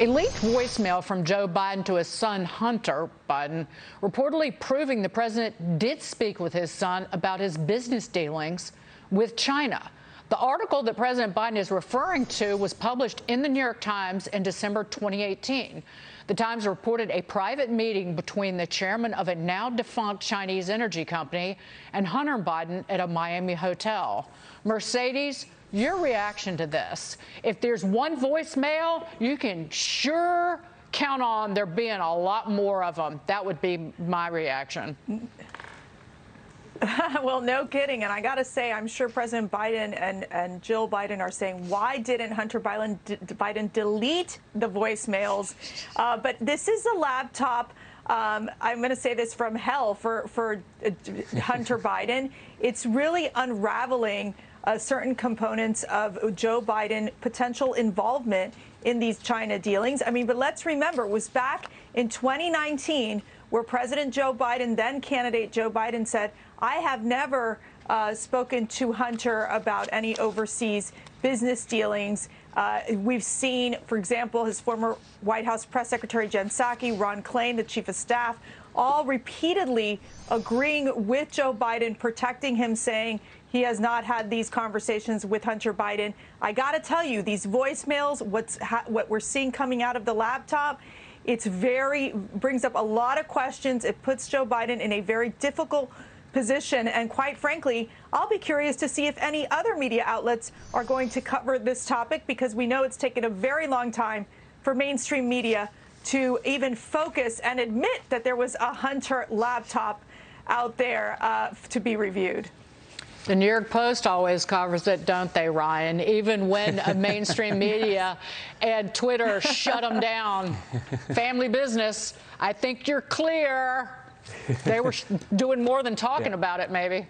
A leaked voicemail from Joe Biden to his son, Hunter Biden, reportedly proving the president did speak with his son about his business dealings with China. The article that President Biden is referring to was published in the New York Times in December 2018. The Times reported a private meeting between the chairman of a now-defunct Chinese energy company and Hunter Biden at a Miami hotel. Mercedes, your reaction to this? If there's one voicemail, you can sure count on there being a lot more of them. That would be my reaction. Well, no kidding. And I got to say, I'm sure President Biden and Jill Biden are saying, why didn't Hunter Biden delete the voicemails? But this is a laptop. I'm going to say this from hell for Hunter Biden. It's really unraveling certain components of Joe Biden potential involvement in these China dealings. I mean, but let's remember, it was back in 2019 where President Joe Biden, then candidate Joe Biden, said, I have never spoken to Hunter about any overseas business dealings. We've seen, for example, his former White House press secretary Jen Psaki, Ron Klain, the chief of staff, all repeatedly agreeing with Joe Biden, protecting him, saying he has not had these conversations with Hunter Biden. I got to tell you, these voicemails, what we're seeing coming out of the laptop, it's brings up a lot of questions. It puts Joe Biden in a very difficult position. And quite frankly, I'll be curious to see if any other media outlets are going to cover this topic, because we know it's taken a very long time for mainstream media to even focus and admit that there was a Hunter laptop out there to be reviewed. The New York Post always covers it, don't they, Ryan? Even when mainstream media and Twitter shut them down. Family business. I think you're clear. They were doing more than talking about it, maybe.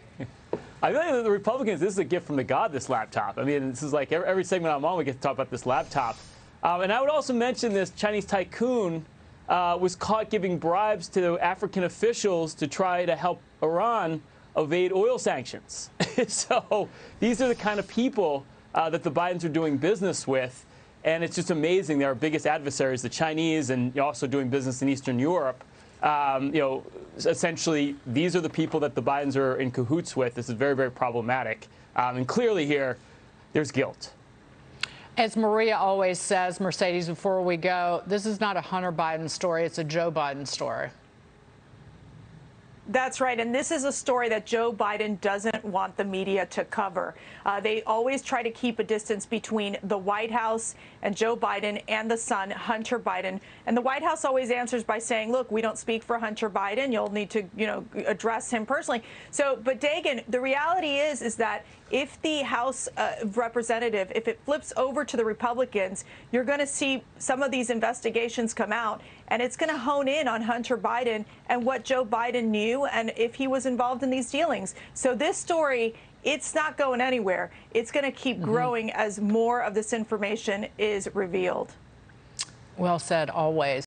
I think the Republicans, this is a gift from the God, this laptop. I mean, this is like every segment I'm on, we get to talk about this laptop. And I would also mention this Chinese tycoon was caught giving bribes to African officials to try to help Iran evade oil sanctions. So these are the kind of people that the Bidens are doing business with. And it's just amazing. They're our biggest adversaries, the Chinese, and also doing business in Eastern Europe. Essentially, these are the people that the Bidens are in cahoots with. This is very, very problematic. And clearly here, there's guilt. As Maria always says, Mercedes, before we go, this is not a Hunter Biden story. It's a Joe Biden story. That's right. And this is a story that Joe Biden doesn't want the media to cover. They always try to keep a distance between the White House and Joe Biden and the son, Hunter Biden. And the White House always answers by saying, look, we don't speak for Hunter Biden. You'll need to, address him personally. So, but Dagan, the reality is that if the House representative, if it flips over to the Republicans, you're going to see some of these investigations come out, and it's going to hone in on Hunter Biden and what Joe Biden knew and if he was involved in these dealings. So this story, it's not going anywhere. It's going to keep growing as more of this information is revealed. Well said, always.